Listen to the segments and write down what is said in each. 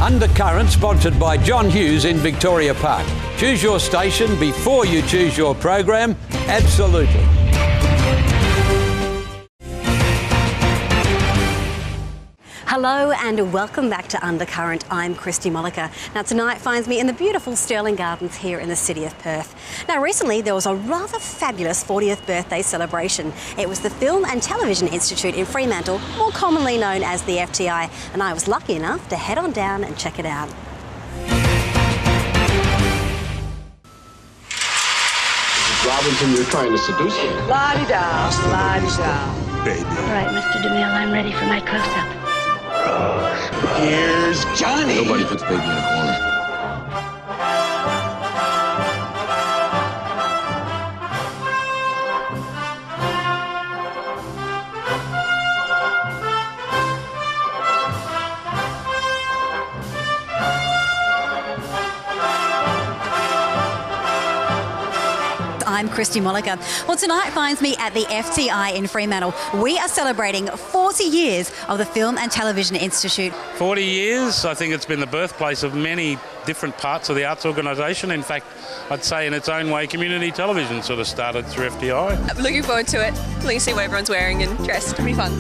Undercurrent, sponsored by John Hughes in Victoria Park. Choose your station before you choose your program. Absolutely. Hello and welcome back to Undercurrent. I'm Christy Molliker. Now tonight finds me in the beautiful Stirling Gardens here in the city of Perth. Now recently there was a rather fabulous 40th birthday celebration. It was the Film and Television Institute in Fremantle, more commonly known as the FTI, and I was lucky enough to head on down and check it out. Robinson, you're trying to seduce me. La-di-da, la-di-da. Baby. All right, Mr. DeMille, I'm ready for my close-up. Here's Johnny. Nobody puts baby in a corner. I'm Christy Molliker. Well, tonight finds me at the FTI in Fremantle. We are celebrating 40 years of the Film and Television Institute. 40 years, I think it's been the birthplace of many different parts of the arts organisation. In fact, I'd say in its own way, community television sort of started through FTI. I'm looking forward to it. Let me see what everyone's wearing and dressed. It'll be fun.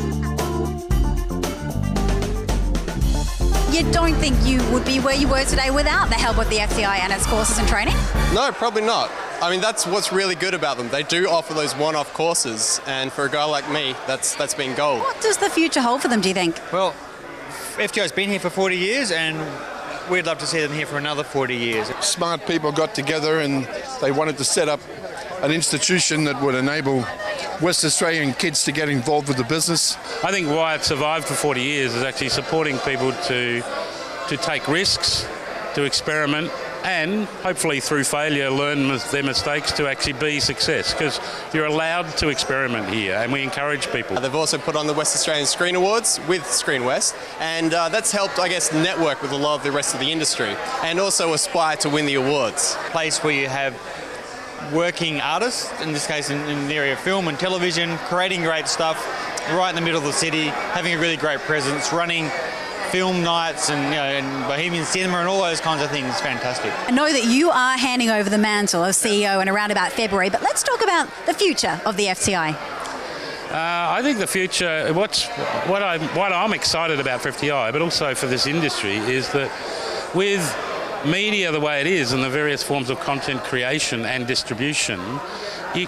You don't think you would be where you were today without the help of the FTI and its courses and training? No, probably not. I mean, that's what's really good about them. They do offer those one-off courses, and for a guy like me, that's been gold. What does the future hold for them, do you think? Well, FTI's been here for 40 years, and we'd love to see them here for another 40 years. Smart people got together and they wanted to set up an institution that would enable West Australian kids to get involved with the business. I think why it survived for 40 years is actually supporting people to take risks, to experiment, and hopefully through failure learn their mistakes to actually be success, because you're allowed to experiment here and we encourage people. They've also put on the West Australian Screen Awards with Screen West, and that's helped, I guess, network with a lot of the rest of the industry and also aspire to win the awards. A place where you have working artists, in this case in the area of film and television, creating great stuff right in the middle of the city, having a really great presence, running film nights and Bohemian cinema and all those kinds of things. Fantastic. I know that you are handing over the mantle of CEO in around about February, but let's talk about the future of the FTI. I think the future, what I'm excited about for FTI, but also for this industry, is that with media the way it is and the various forms of content creation and distribution,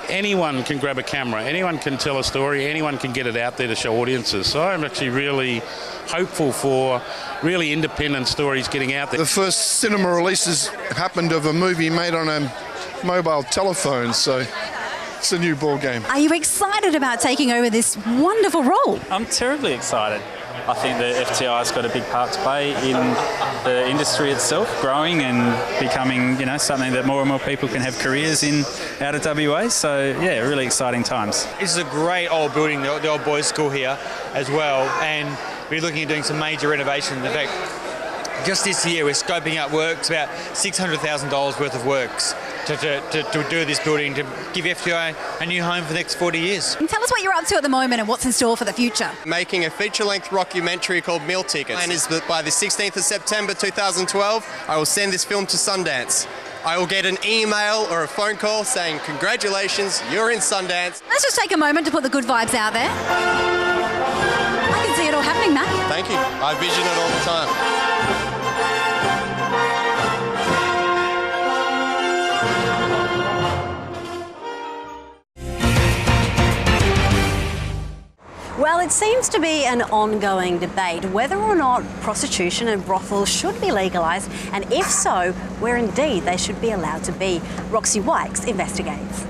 anyone can grab a camera, anyone can tell a story, anyone can get it out there to show audiences. So I'm actually really hopeful for really independent stories getting out there. The first cinema releases happened of a movie made on a mobile telephone, so it's a new ball game. Are you excited about taking over this wonderful role? I'm terribly excited. I think the FTI's got a big part to play in the industry itself, growing and becoming, something that more and more people can have careers in out of WA. So, yeah, really exciting times. This is a great old building, the old boys' school here as well, and we're looking at doing some major renovations. In fact, just this year we're scoping out works, about $600,000 worth of works to do this building, to give FTI a new home for the next 40 years. And tell us what you're up to at the moment and what's in store for the future. Making a feature-length rockumentary called Meal Tickets. And is that by the 16th of September 2012, I will send this film to Sundance. I will get an email or a phone call saying, congratulations, you're in Sundance. Let's just take a moment to put the good vibes out there. I can see it all happening, Matt. Thank you. I vision it all the time. Well, it seems to be an ongoing debate whether or not prostitution and brothels should be legalised, and if so, where indeed they should be allowed to be. Roxy Wykes investigates.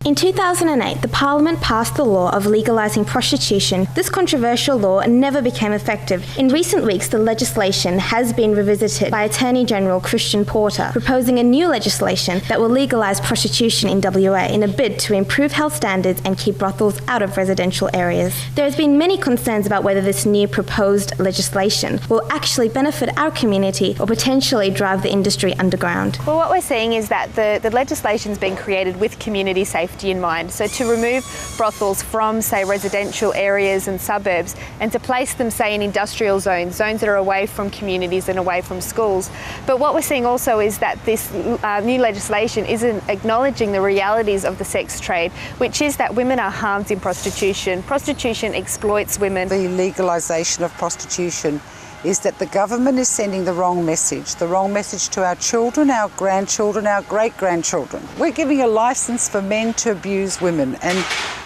In 2008, the Parliament passed the law of legalising prostitution. This controversial law never became effective. In recent weeks, the legislation has been revisited by Attorney General Christian Porter, proposing a new legislation that will legalise prostitution in WA in a bid to improve health standards and keep brothels out of residential areas. There has been many concerns about whether this new proposed legislation will actually benefit our community or potentially drive the industry underground. Well, what we're seeing is that the legislation's been created with community safety safety in mind. So to remove brothels from, say, residential areas and suburbs and to place them, say, in industrial zones that are away from communities and away from schools. But what we're seeing also is that this new legislation isn't acknowledging the realities of the sex trade, which is that women are harmed in prostitution. Prostitution exploits women. The legalisation of prostitution is that the government is sending the wrong message to our children, our grandchildren, our great-grandchildren. We're giving a licence for men to abuse women, and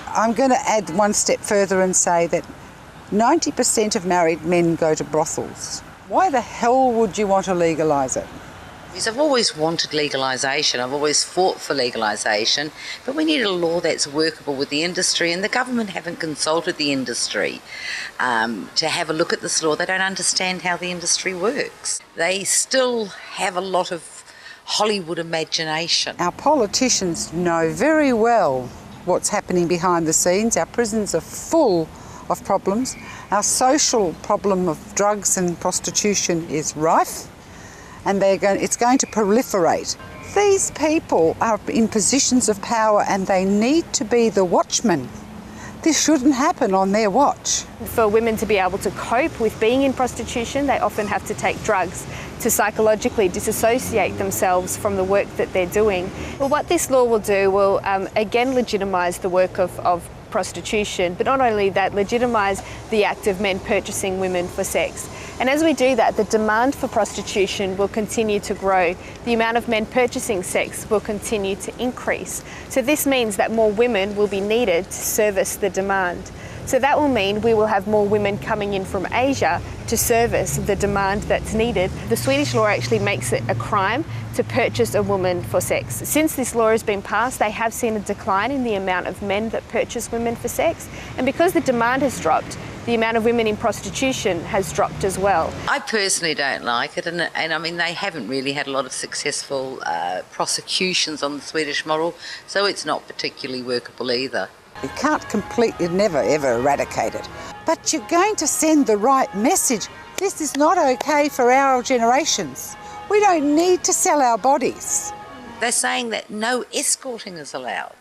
I'm going to add one step further and say that 90% of married men go to brothels. Why the hell would you want to legalise it? Because I've always wanted legalisation, I've always fought for legalisation, but we need a law that's workable with the industry, and the government haven't consulted the industry to have a look at this law. They don't understand how the industry works. They still have a lot of Hollywood imagination. Our politicians know very well what's happening behind the scenes. Our prisons are full of problems. Our social problem of drugs and prostitution is rife, and it's going to proliferate. These people are in positions of power and they need to be the watchmen. This shouldn't happen on their watch. For women to be able to cope with being in prostitution, they often have to take drugs to psychologically disassociate themselves from the work that they're doing. Well, what this law will do will again legitimise the work of prostitution, but not only that, legitimise the act of men purchasing women for sex. And as we do that, the demand for prostitution will continue to grow. The amount of men purchasing sex will continue to increase. So this means that more women will be needed to service the demand. So that will mean we will have more women coming in from Asia to service the demand that's needed. The Swedish law actually makes it a crime to purchase a woman for sex. Since this law has been passed, they have seen a decline in the amount of men that purchase women for sex. And because the demand has dropped, the amount of women in prostitution has dropped as well. I personally don't like it, and I mean, they haven't really had a lot of successful prosecutions on the Swedish model, so it's not particularly workable either. You can't completely, never ever eradicate it, but you're going to send the right message. This is not okay for our generations. We don't need to sell our bodies. They're saying that no escorting is allowed.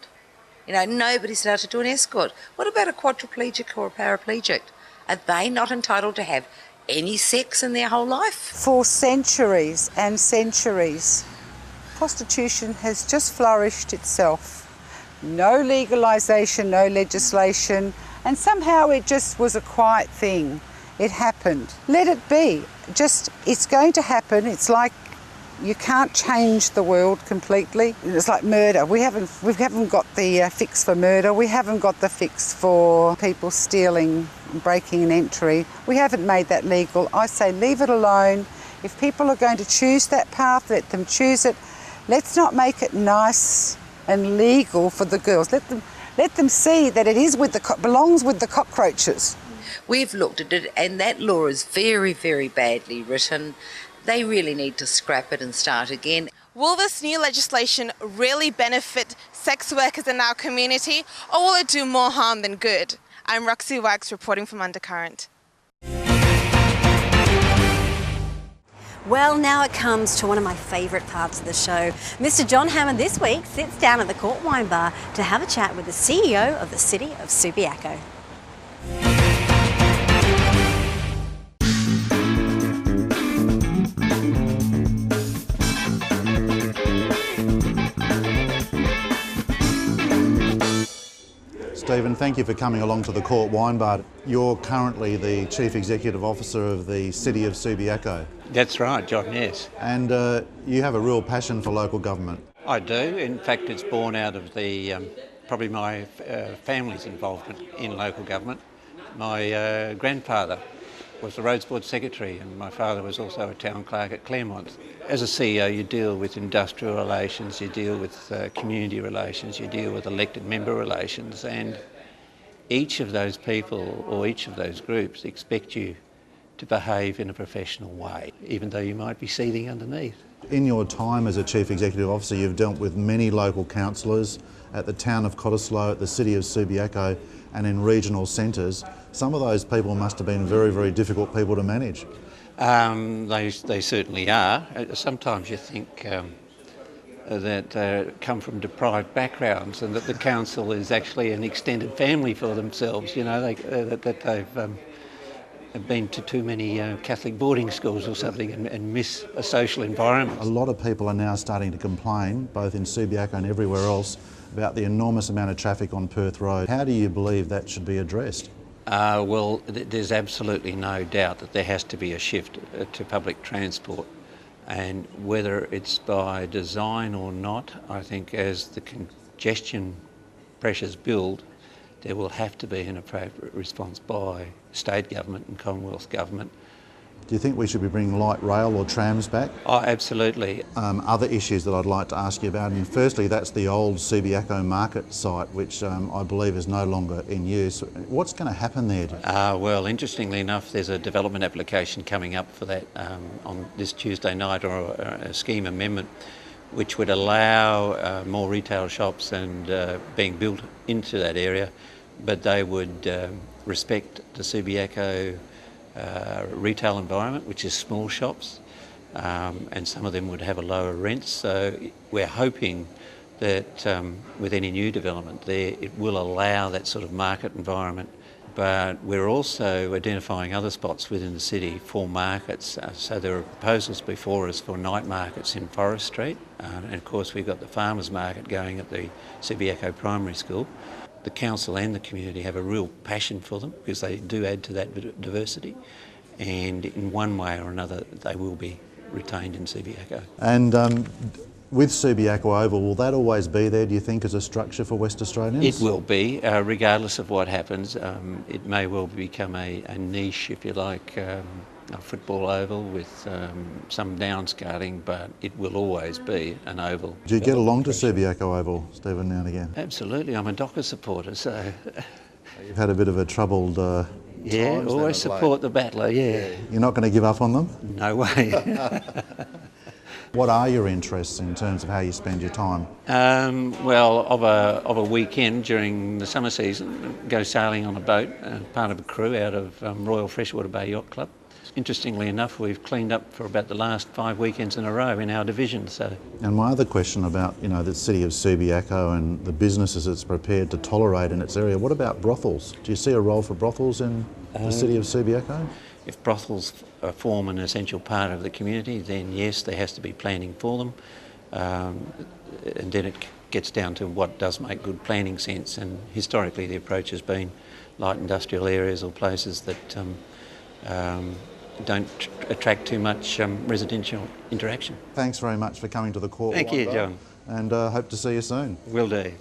You know, nobody's allowed to do an escort. What about a quadriplegic or a paraplegic? Are they not entitled to have any sex in their whole life? For centuries and centuries, prostitution has just flourished itself. No legalisation, no legislation, and somehow it just was a quiet thing. It happened. Let it be. It's going to happen. It's like you can't change the world completely. It's like murder. We haven't got the fix for murder. We haven't got the fix for people stealing, breaking and entry. We haven't made that legal. I say leave it alone. If people are going to choose that path, let them choose it. Let's not make it nice and legal for the girls. Let them see that it is belongs with the cockroaches. We've looked at it, and that law is very, very badly written. They really need to scrap it and start again. Will this new legislation really benefit sex workers in our community, or will it do more harm than good? I'm Roxy Wax reporting from Undercurrent. Well, now it comes to one of my favourite parts of the show. Mr. John Hammond this week sits down at the Court Wine Bar to have a chat with the CEO of the city of Subiaco. Stephen, thank you for coming along to the Court Wine Bar. You're currently the Chief Executive Officer of the City of Subiaco. That's right, John, yes. And you have a real passion for local government. I do. In fact, it's born out of the probably my family's involvement in local government. My grandfather was the Roads Board Secretary, and my father was also a town clerk at Claremont. As a CEO, you deal with industrial relations, you deal with community relations, you deal with elected member relations, and each of those people or each of those groups expect you to behave in a professional way, even though you might be seething underneath. In your time as a Chief Executive Officer, you've dealt with many local councillors at the town of Cottesloe, at the city of Subiaco, and in regional centres. Some of those people must have been very, very difficult people to manage. They certainly are. Sometimes you think that come from deprived backgrounds, and that the council is actually an extended family for themselves. You know, that they've been to too many Catholic boarding schools or something and miss a social environment. A lot of people are now starting to complain, both in Subiaco and everywhere else, about the enormous amount of traffic on Perth Road. How do you believe that should be addressed? Well, there's absolutely no doubt that there has to be a shift to public transport. And whether it's by design or not, I think as the congestion pressures build, there will have to be an appropriate response by state government and Commonwealth government. Do you think we should be bringing light rail or trams back? Oh, absolutely. Other issues that I'd like to ask you about, and firstly, that's the old Subiaco market site, which I believe is no longer in use. What's going to happen there? Well, interestingly enough, there's a development application coming up for that on this Tuesday night, or a scheme amendment, which would allow more retail shops and being built into that area, but they would respect the Subiaco retail environment, which is small shops, and some of them would have a lower rent. So we're hoping that with any new development there, it will allow that sort of market environment. But we're also identifying other spots within the city for markets. So there are proposals before us for night markets in Forest Street, and of course we've got the farmers market going at the Subiaco Primary School. The council and the community have a real passion for them because they do add to that diversity, and in one way or another they will be retained in Subiaco. And with Subiaco Oval, will that always be there, do you think, as a structure for West Australians? It will be, regardless of what happens. It may well become a niche, if you like, a football oval with some downscarting, but it will always be an oval. Do you get along to Subiaco Oval, Stephen, now and again? Absolutely, I'm a Docker supporter, so... You've had a bit of a troubled yeah, always support the battler, yeah. You're not going to give up on them? No way. What are your interests in terms of how you spend your time? Well, of a weekend during the summer season, go sailing on a boat, part of a crew out of Royal Freshwater Bay Yacht Club. Interestingly enough, we've cleaned up for about the last 5 weekends in a row in our division. So. And my other question about, you know, the city of Subiaco and the businesses it's prepared to tolerate in its area, what about brothels? Do you see a role for brothels in the city of Subiaco? If brothels form an essential part of the community, then yes, there has to be planning for them. And then it gets down to what does make good planning sense. And historically the approach has been light industrial areas or places that don't attract too much residential interaction. Thanks very much for coming to the court. Thank you, John. And hope to see you soon. Will do.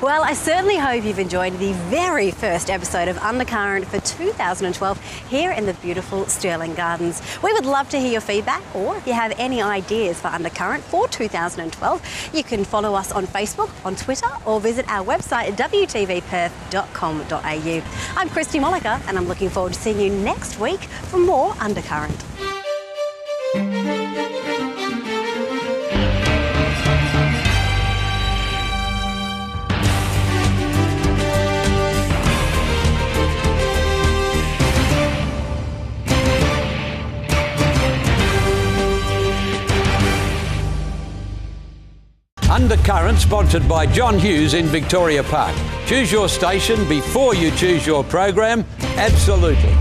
Well, I certainly hope you've enjoyed the very first episode of Undercurrent for 2012 here in the beautiful Stirling Gardens. We would love to hear your feedback, or if you have any ideas for Undercurrent for 2012, you can follow us on Facebook, on Twitter, or visit our website at wtvperth.com.au. I'm Christy Molliker, and I'm looking forward to seeing you next week for more Undercurrent. Undercurrent, sponsored by John Hughes in Victoria Park. Choose your station before you choose your program. Absolutely.